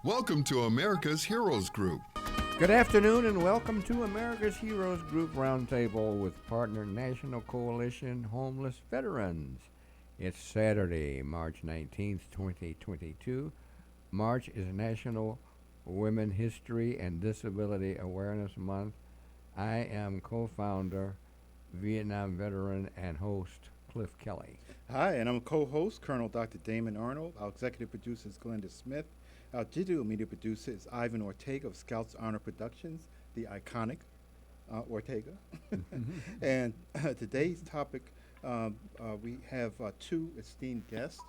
Welcome to America's Heroes Group. Good afternoon and welcome to America's Heroes Group Roundtable with partner National Coalition Homeless Veterans. It's Saturday, March 19th, 2022. March is National Women History and Disability Awareness Month. I am co-founder, Vietnam veteran, and host Cliff Kelley. Hi, and I'm co-host Colonel Dr. Damon Arnold. Our executive producer is Glenda Smith. Our digital media producer is Ivan Ortega of Scouts Honor Productions, the iconic Ortega. And today's topic, we have two esteemed guests.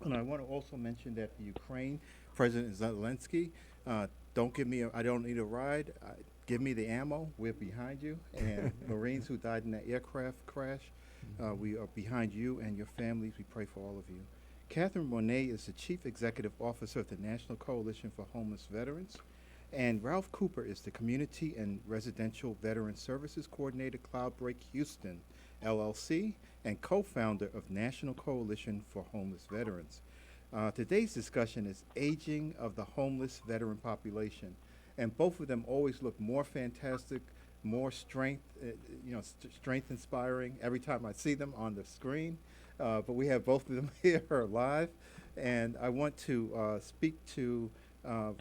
And I want to also mention that the Ukraine President Zelensky, don't give me, I don't need a ride. Give me the ammo. We're behind you. And Marines who died in that aircraft crash, we are behind you and your families. We pray for all of you. Kathryn Monet is the Chief Executive Officer of the National Coalition for Homeless Veterans. And Ralph Cooper is the Community and Residential Veteran Services Coordinator, Cloudbreak Houston, LLC, and co-founder of National Coalition for Homeless Veterans. Today's discussion is aging of the homeless veteran population. And both of them always look more fantastic, more strength, strength inspiring every time I see them on the screen. But we have both of them here live. And I want to speak to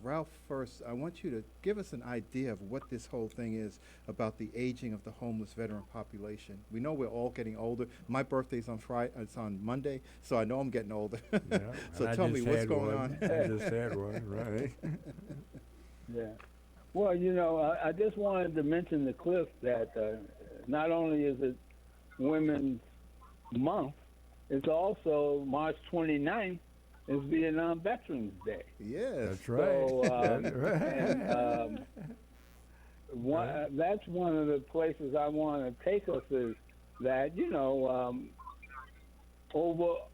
Ralph first. I want you to give us an idea of what this whole thing is about the aging of the homeless veteran population. We know we're all getting older. My birthday's on Friday. It's on Monday, so I know I'm getting older. Yeah, so tell me what's going on. I just had one, right? Yeah. Well, I just wanted to mention to Cliff that not only is it Women's Month, it's also March 29th is Vietnam Veterans Day. Yes. That's right. So, That's right. that's one of the places I want to take us is that,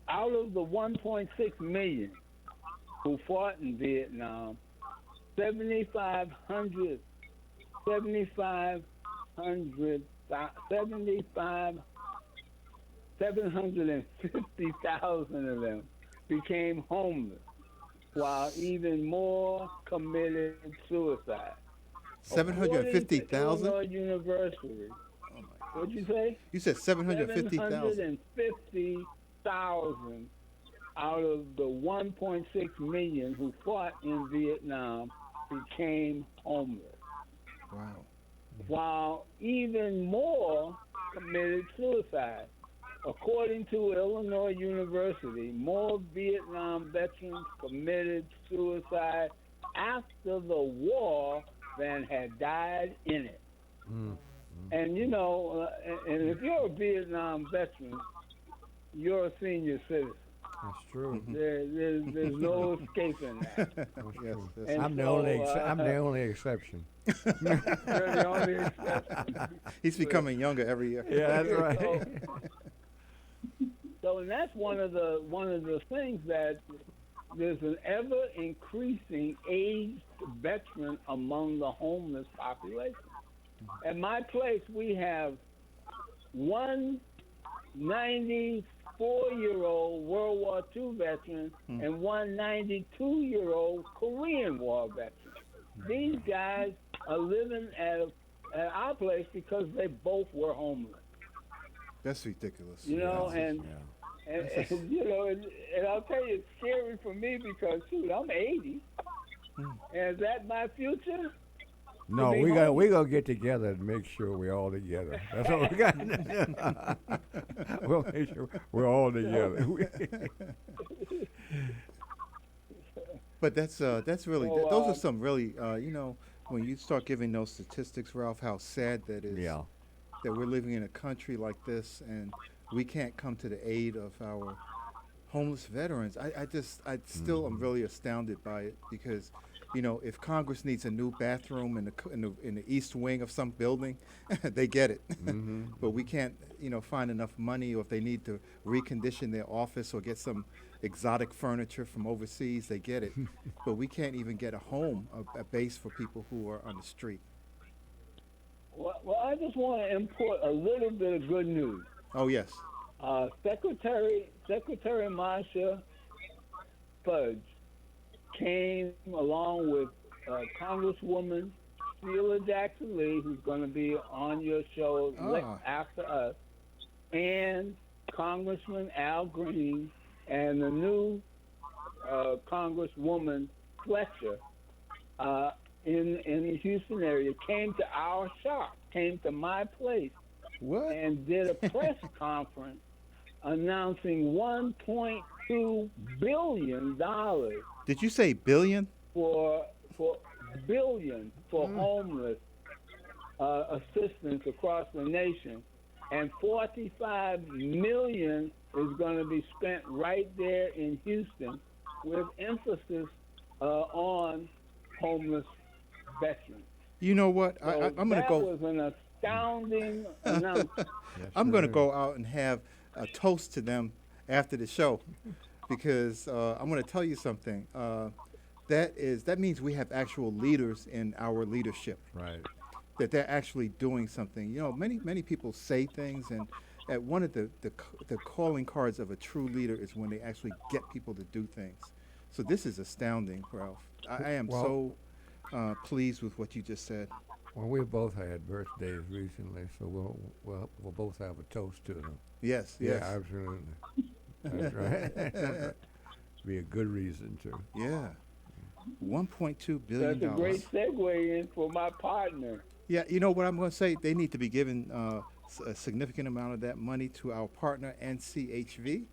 out of the 1.6 million who fought in Vietnam, 750,000 of them became homeless, while even more committed suicide. 750,000? Illinois University. What'd you say? You said 750,000. 750,000 out of the 1.6 million who fought in Vietnam became homeless. Wow. While even more committed suicide. According to Illinois University, more Vietnam veterans committed suicide after the war than had died in it. Mm. And and if you're a Vietnam veteran, you're a senior citizen. That's true. There's no escaping that. Yes. And I'm the only exception. You're the only exception. He's becoming younger every year. Yeah, that's right. So and that's one of the things that there's an ever increasing aged veteran among the homeless population. At my place, we have one 94-year-old World War II veteran and one 92-year-old Korean War veteran. These guys are living at our place because they both were homeless. That's ridiculous. And I'll tell you, it's scary for me because I'm 80. And is that my future? No, we gonna get together and make sure we're all together. That's what we got. We'll make sure we're all together. But that's really those are some really when you start giving those statistics, Ralph, how sad that is. Yeah. That we're living in a country like this and we can't come to the aid of our homeless veterans. I still am really astounded by it because, if Congress needs a new bathroom in the east wing of some building, they get it. Mm-hmm. But we can't, find enough money, or if they need to recondition their office or get some exotic furniture from overseas, they get it. But we can't even get a home, a base for people who are on the street. Well, I just want to import a little bit of good news. Oh, yes. Secretary Marsha Fudge came along with Congresswoman Sheila Jackson Lee, who's going to be on your show after us, and Congressman Al Green, and the new Congresswoman Fletcher in the Houston area came to our shop, came to my place, What? and did a press conference announcing $1.2 billion Did you say billion? for homeless assistance across the nation, and 45 million is going to be spent right there in Houston, with emphasis on homeless veterans. You know what? So I'm going to go. That was an astounding announcement. I'm going to go out and have a toast to them after the show, because I'm going to tell you something. That means we have actual leaders in our leadership. Right. That they're actually doing something. You know, many people say things, and at one of the calling cards of a true leader is when they actually get people to do things. So this is astounding, Ralph. I am so pleased with what you just said. Well, we both had birthdays recently, so we'll both have a toast to them. Yes, Yeah, yes. absolutely. That's right. That's right. Be a good reason to. Yeah. $1.2 billion. That's a great segue in for my partner. Yeah, you know what I'm going to say? They need to be given a significant amount of that money to our partner, NCHV,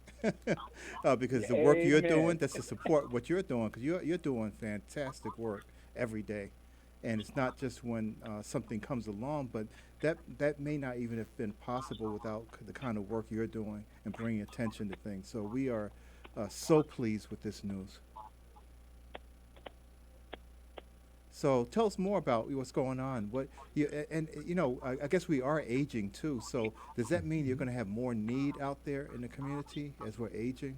because the work you're doing, that's to support what you're doing, because you're doing fantastic work every day. And it's not just when something comes along, but that may not even have been possible without the kind of work you're doing and bringing attention to things. So we are so pleased with this news. So tell us more about what's going on. I guess we are aging too. So does that mean you're going to have more need out there in the community as we're aging?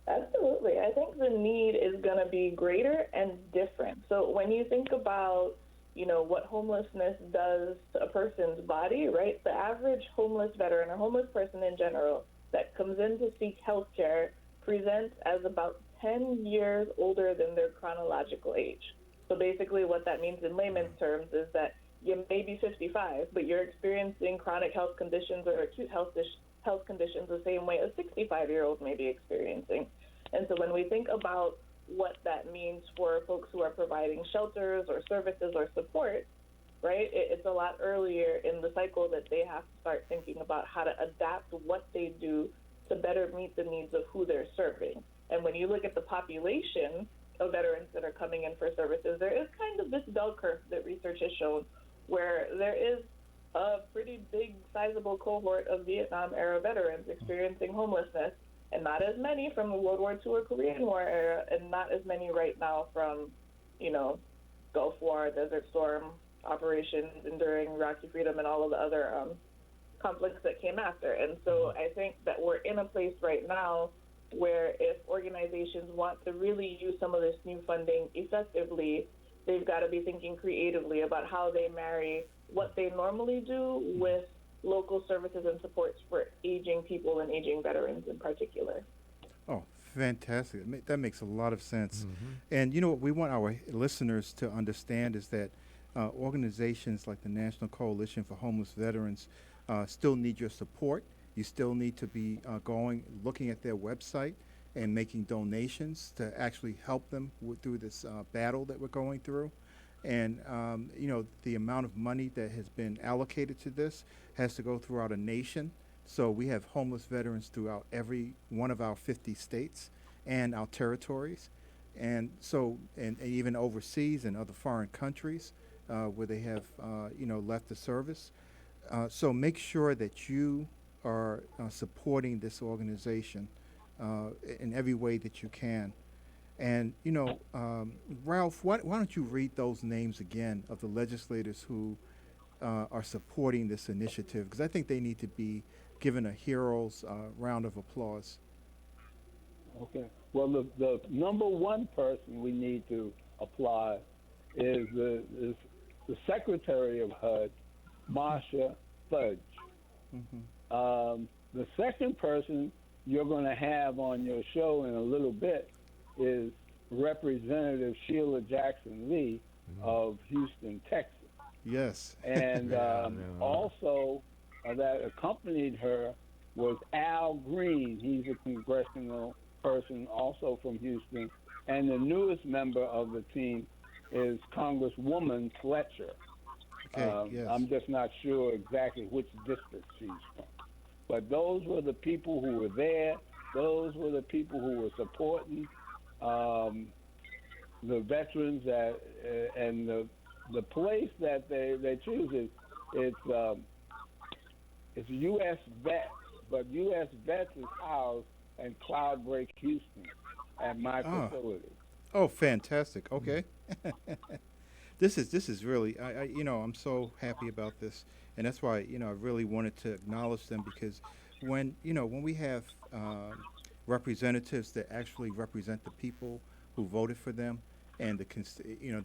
Absolutely. I think the need is going to be greater and different. So when you think about, what homelessness does to a person's body, right? The average homeless veteran or homeless person in general that comes in to seek health care presents as about 10 years older than their chronological age. So basically what that means in layman's terms is that you may be 55, but you're experiencing chronic health conditions or acute health conditions the same way a 65-year-old may be experiencing. And so when we think about what that means for folks who are providing shelters or services or support, right, it's a lot earlier in the cycle that they have to start thinking about how to adapt what they do to better meet the needs of who they're serving. And when you look at the population of veterans that are coming in for services, there is kind of this bell curve that research has shown where there is a pretty big, sizable cohort of Vietnam-era veterans experiencing homelessness, and not as many from the World War II or Korean War era, and not as many right now from, Gulf War, Desert Storm operations, enduring Iraqi freedom, and all of the other conflicts that came after. And so I think that we're in a place right now where if organizations want to really use some of this new funding effectively, they've got to be thinking creatively about how they marry what they normally do with local services and supports for aging people and aging veterans in particular. Oh, fantastic. That makes a lot of sense. And what we want our listeners to understand is that organizations like the National Coalition for Homeless Veterans still need your support. You still need to be looking at their website and making donations to actually help them through this battle that we're going through. And, the amount of money that has been allocated to this has to go throughout a nation. So we have homeless veterans throughout every one of our 50 states and our territories. And so, and even overseas in other foreign countries where they have, left the service. So make sure that you are supporting this organization in every way that you can. And, Ralph, why don't you read those names again of the legislators who are supporting this initiative? Because I think they need to be given a hero's round of applause. Okay. Well, the number one person we need to applaud is the Secretary of HUD, Marsha Fudge. The second person you're going to have on your show in a little bit is Representative Sheila Jackson Lee of Houston, Texas. Yes. And also that accompanied her was Al Green. He's a congressional person also from Houston. And the newest member of the team is Congresswoman Fletcher. Okay, yes. I'm just not sure exactly which district she's from. But those were the people who were there. Those were the people who were supporting the veterans and the place that they choose it's U.S. Vets, but U.S. Vets is housed in Cloudbreak, Houston, at my facility. Oh, fantastic. Okay. This is really, I'm so happy about this, and that's why, I really wanted to acknowledge them, because when we have representatives that actually represent the people who voted for them, and the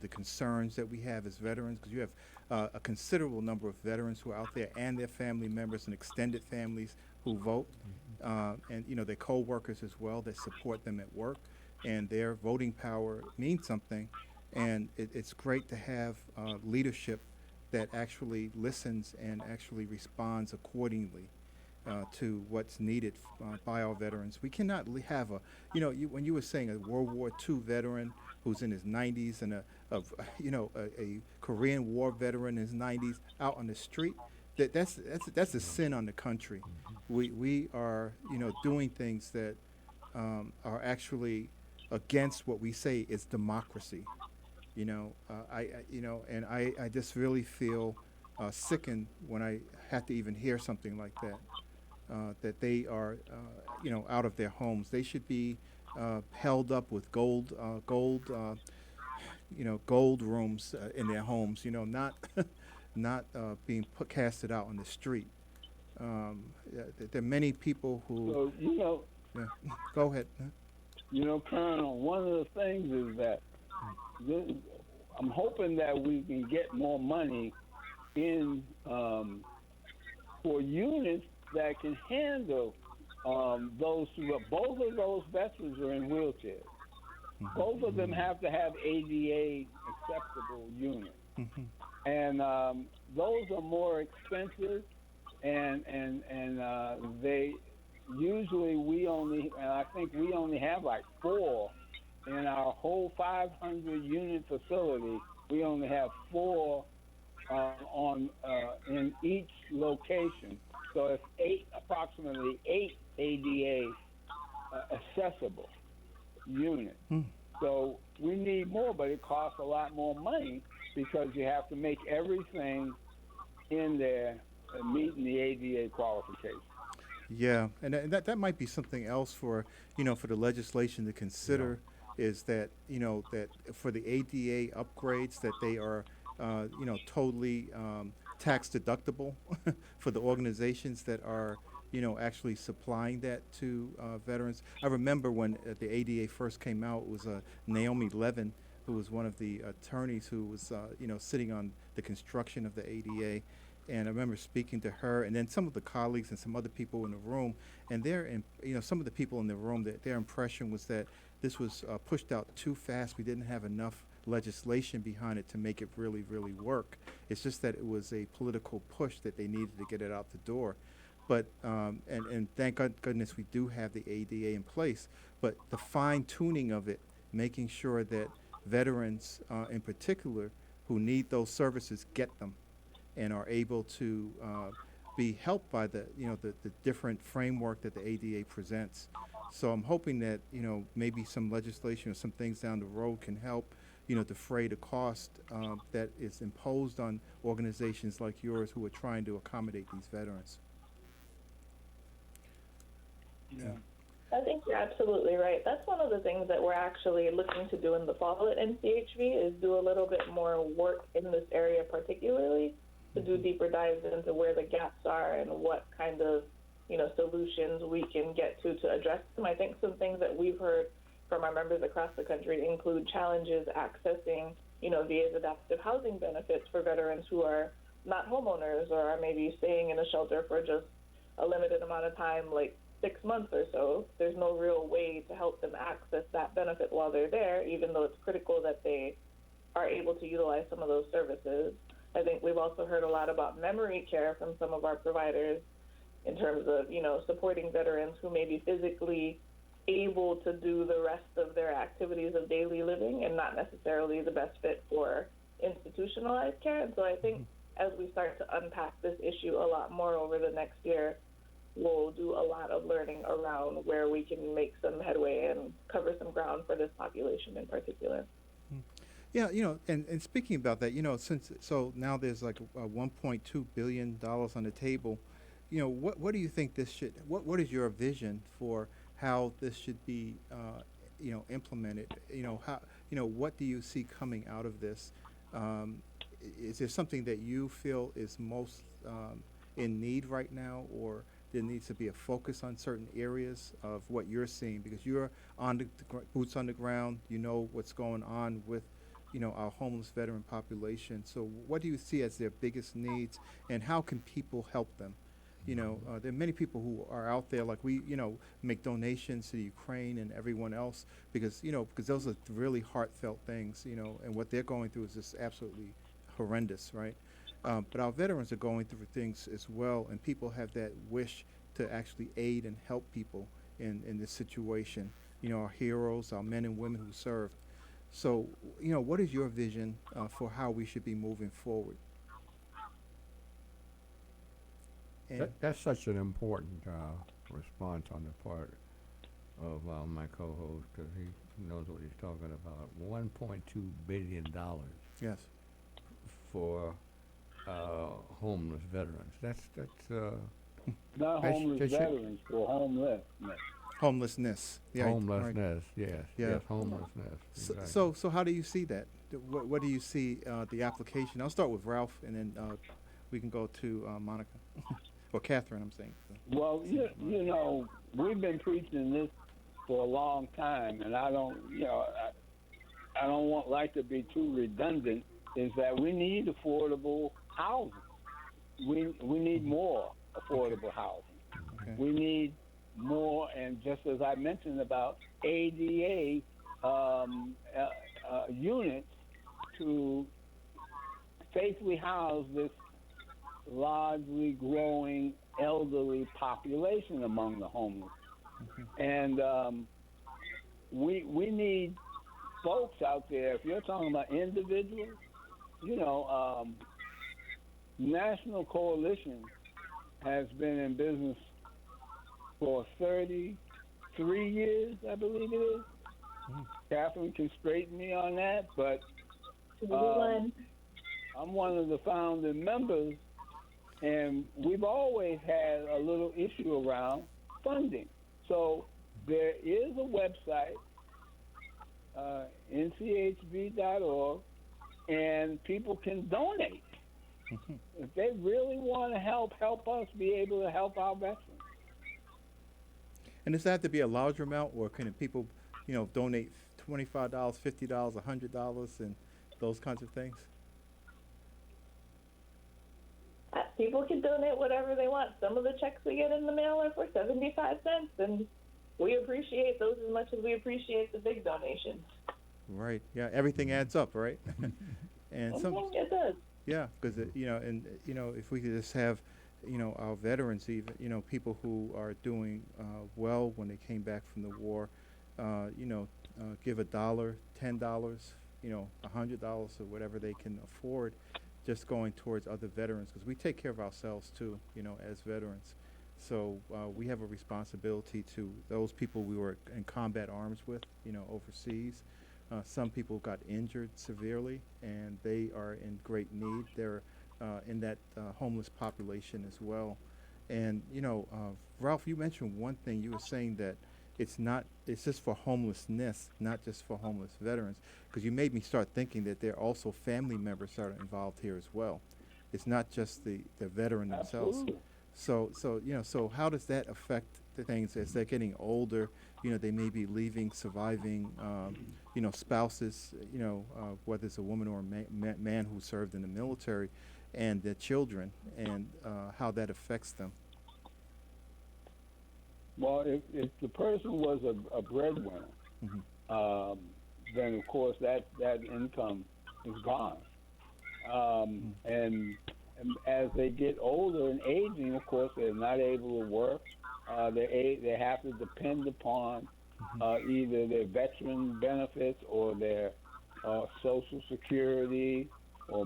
concerns that we have as veterans, because you have a considerable number of veterans who are out there and their family members and extended families who vote, and their co-workers as well that support them at work, and their voting power means something. And it's great to have leadership that actually listens and actually responds accordingly to what's needed by our veterans. We cannot have when you were saying a World War II veteran who's in his 90s and a Korean War veteran in his 90s out on the street, that's a sin on the country. We are doing things that are actually against what we say is democracy. I just really feel sickened when I have to even hear something like that. That they are, out of their homes. They should be held up with gold rooms in their homes. Not being casted out on the street. There are many people who. So, go ahead. Colonel, one of the things is that I'm hoping that we can get more money in for units that can handle those both of those veterans are in wheelchairs. Both of them have to have ADA acceptable units. And those are more expensive, and they usually I think we only have like 4 in our whole 500 unit facility. We only have 4 in each location. So it's approximately 8 ADA accessible units. So we need more, but it costs a lot more money because you have to make everything in there meeting the ADA qualifications. Yeah, and that might be something else for the legislation to consider, is that that for the ADA upgrades that they are totally tax deductible for the organizations that are actually supplying that to veterans. I remember when the ADA first came out, it was Naomi Levin, who was one of the attorneys who was sitting on the construction of the ADA. And I remember speaking to her, and then some of the colleagues and some other people in the room, and some of the people in the room, their impression was that this was pushed out too fast. We didn't have enough legislation behind it to make it really, really work. It's just that it was a political push that they needed to get it out the door. But and thank goodness we do have the ADA in place. But the fine tuning of it, making sure that veterans in particular who need those services get them, and are able to be helped by the different framework that the ADA presents. So I'm hoping that maybe some legislation or some things down the road can help defray the cost that is imposed on organizations like yours who are trying to accommodate these veterans. Yeah. I think you're absolutely right. That's one of the things that we're actually looking to do in the fall at NCHV is do a little bit more work in this area particularly, to do deeper dives into where the gaps are and what kind of solutions we can get to address them. I think some things that we've heard from our members across the country include challenges accessing VA's adaptive housing benefits for veterans who are not homeowners or are maybe staying in a shelter for just a limited amount of time, like 6 months or so, there's no real way to help them access that benefit while they're there, even though it's critical that they are able to utilize some of those services. I think we've also heard a lot about memory care from some of our providers in terms of, supporting veterans who may be physically able to do the rest of their activities of daily living and not necessarily the best fit for institutionalized care. And so I think as we start to unpack this issue a lot more over the next year, we'll do a lot of learning around where we can make some headway and cover some ground for this population in particular. Yeah, and speaking about that, so now there's like $1.2 billion on the table. What do you think this should? What is your vision for how this should be, implemented? What do you see coming out of this? Is there something that you feel is most in need right now, or there needs to be a focus on certain areas of what you're seeing, because you're on the boots on the ground, what's going on with our homeless veteran population. So what do you see as their biggest needs, and how can people help them? There are many people who are out there, like we, make donations to Ukraine and everyone else, because those are really heartfelt things, and what they're going through is just absolutely horrendous, right? But our veterans are going through things as well, and people have that wish to actually aid and help people in this situation. Our heroes, our men and women who served. So, what is your vision for how we should be moving forward? And That's such an important response on the part of my co-host, because he knows what he's talking about. $1.2 billion yes, for homeless veterans. That's Not That's- homeless that should- veterans, for homelessness. homelessness. Yeah, right. homelessness. Yes, Yeah. yes, homelessness. So, exactly. so how do you see that? What do you see the application? I'll start with Ralph, and then we can go to Monica or Kathryn. I'm saying. Well, we've been preaching this for a long time, and I don't like to be too redundant. Is that we need affordable housing. We need more affordable housing. Okay. We need more, and just as I mentioned about ADA units to safely house this largely growing elderly population among the homeless. And we need folks out there. If you're talking about individuals, National Coalition has been in business for 33 years, I believe it is. Kathryn can straighten me on that, but I'm one of the founding members, and we've always had a little issue around funding. So there is a website, NCHV.org, and people can donate. If they really want to help us be able to help our veterans. And does that have to be a larger amount, or can people, donate $25, $50, $100, and those kinds of things? People can donate whatever they want. Some of the checks we get in the mail are for 75 cents, and we appreciate those as much as we appreciate the big donations. Right. Yeah. Everything adds up, right? And It does. yeah, because if we could just have, our veterans, even, people who are doing well when they came back from the war, give $1, $10, $100, or whatever they can afford, just going towards other veterans, because we take care of ourselves too, as veterans. So we have a responsibility to those people we were in combat arms with, overseas. Some people got injured severely, and they are in great need. They're in that homeless population as well. And, Ralph, you mentioned one thing. You were saying that it's just for homelessness, not just for homeless veterans, because you made me start thinking that there are also family members that are involved here as well. It's not just the veteran themselves. Absolutely. So how does that affect the things as they're getting older? They may be leaving surviving, spouses, whether it's a woman or a man who served in the military, and their children, and how that affects them. Well, if the person was a breadwinner, then of course that income is gone. And as they get older and aging, of course, they're not able to work. They have to depend upon either their veteran benefits or their Social Security or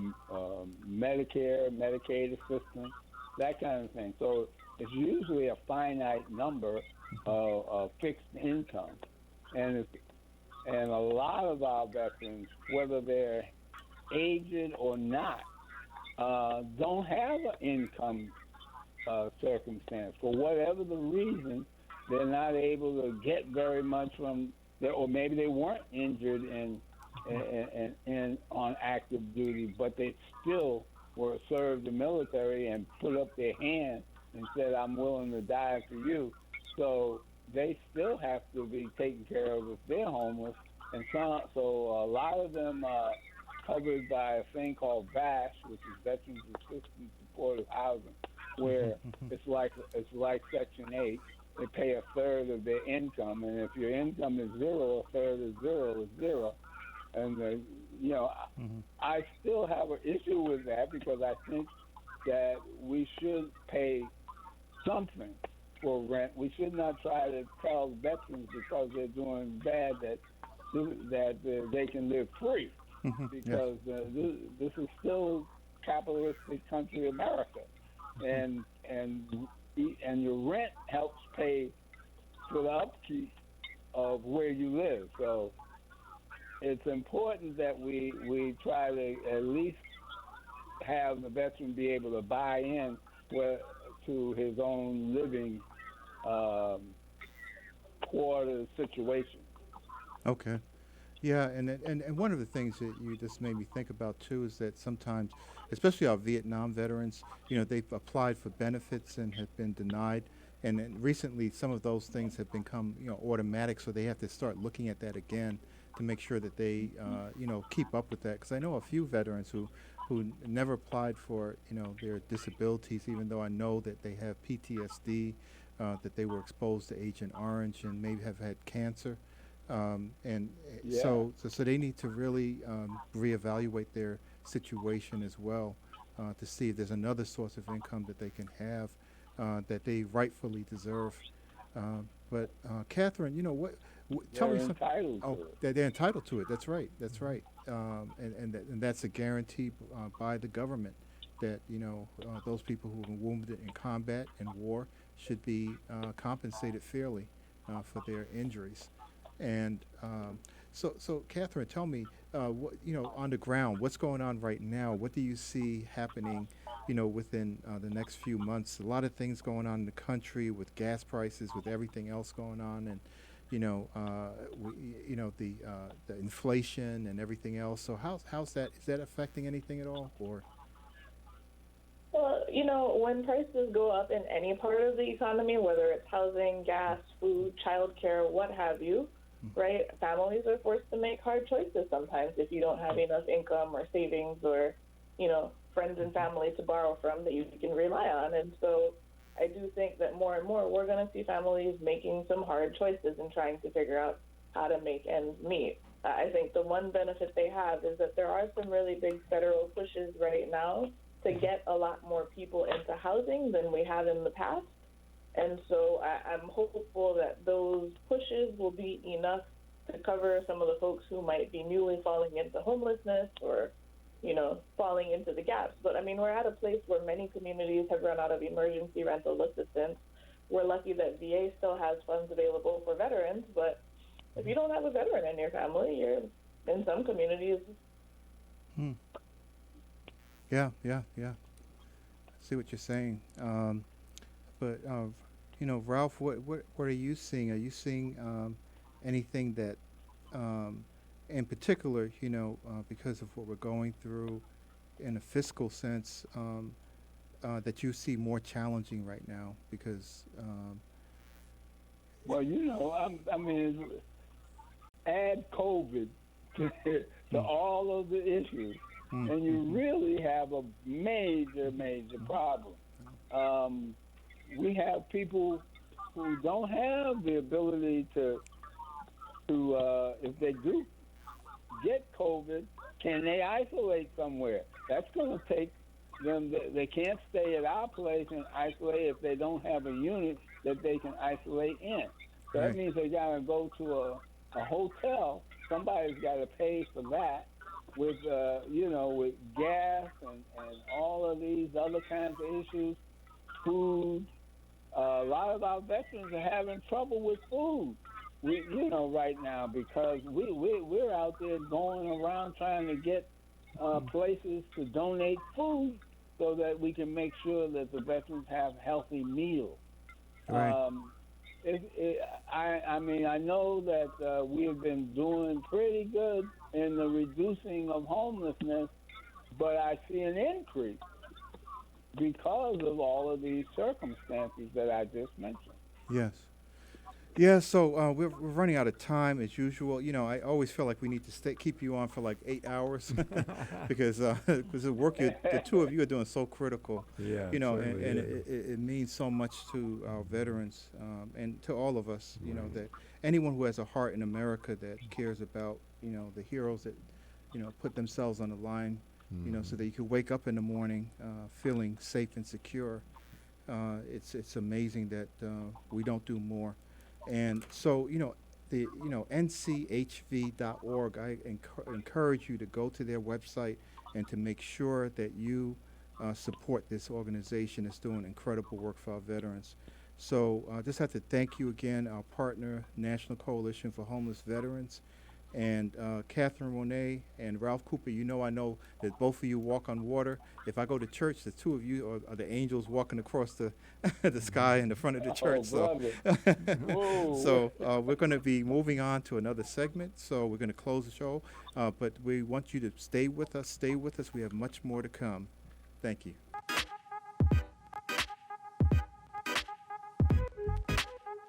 Medicare, Medicaid assistance, that kind of thing. So it's usually a finite number of fixed income, and a lot of our veterans, whether they're aged or not, don't have an income circumstance. For whatever the reason, they're not able to get very much from there, or maybe they weren't injured and on active duty, but they still were served the military and put up their hand and said, "I'm willing to die for you." So they still have to be taken care of if they're homeless, and so a lot of them are covered by a thing called VASH, which is Veterans Assistance Supportive Housing, where it's like Section 8. They pay a third of their income, and if your income is zero, a third of zero is zero. And I still have an issue with that, because I think that we should pay something for rent. We should not try to tell veterans because they're doing bad that they can live free, because this is still capitalistic country America, and your rent helps pay for the upkeep of where you live. So it's important that we try to at least have the veteran be able to buy in to his own living quarter situation. Okay. Yeah, and one of the things that you just made me think about too is that sometimes, especially our Vietnam veterans, they've applied for benefits and have been denied, and then recently some of those things have become automatic, so they have to start looking at that again to make sure that they keep up with that. Because I know a few veterans who never applied for their disabilities, even though I know that they have PTSD, that they were exposed to Agent Orange and maybe have had cancer. So they need to really reevaluate their situation as well, to see if there's another source of income that they can have that they rightfully deserve. But Kathryn, tell me something. They're entitled to it. That's right. That's right. And that's a guarantee by the government that those people who were wounded in combat and war should be compensated fairly for their injuries. And so Kathryn, tell me, on the ground, what's going on right now? What do you see happening, within the next few months? A lot of things going on in the country with gas prices, with everything else going on, and the inflation and everything else. So how's that? Is that affecting anything at all, or? Well, when prices go up in any part of the economy, whether it's housing, gas, food, childcare, what have you, right? Families are forced to make hard choices sometimes if you don't have enough income or savings or, friends and family to borrow from that you can rely on. And so I do think that more and more we're going to see families making some hard choices and trying to figure out how to make ends meet. I think the one benefit they have is that there are some really big federal pushes right now to get a lot more people into housing than we have in the past. And so I'm hopeful that those pushes will be enough to cover some of the folks who might be newly falling into homelessness or, falling into the gaps. But we're at a place where many communities have run out of emergency rental assistance. We're lucky that VA still has funds available for veterans, but if you don't have a veteran in your family, you're in some communities. Yeah. I see what you're saying. But Ralph, what are you seeing? Are you seeing anything that, in particular, because of what we're going through in a fiscal sense, that you see more challenging right now? Because add COVID to all of the issues, and you really have a major problem. We have people who don't have the ability to if they do get COVID, can they isolate somewhere? That's going to take them. They can't stay at our place and isolate if they don't have a unit that they can isolate in. So Right. that means they got to go to a hotel. Somebody's got to pay for that with with gas and all of these other kinds of issues, food. A lot of our veterans are having trouble with food. Right now because we're out there going around trying to get places to donate food so that we can make sure that the veterans have healthy meals. Right. I know that we have been doing pretty good in the reducing of homelessness, but I see an increase because of all of these circumstances that I just mentioned. Yes. Yeah, so we're running out of time as usual. I always feel like we need to keep you on for like 8 hours because the work the two of you are doing is so critical. Yeah, And it means so much to our veterans and to all of us. That anyone who has a heart in America that cares about the heroes that put themselves on the line, so that you can wake up in the morning feeling safe and secure. It's amazing that we don't do more. And so, the NCHV.org, I encourage you to go to their website and to make sure that you support this organization that's doing incredible work for our veterans. So I just have to thank you again, our partner, National Coalition for Homeless Veterans, and Kathryn, Monet, and Ralph Cooper. I know that both of you walk on water. If I go to church, the two of you are the angels walking across the the sky in the front of the church. So we're going to be moving on to another segment. So we're going to close the show. But we want you to stay with us. Stay with us. We have much more to come. Thank you.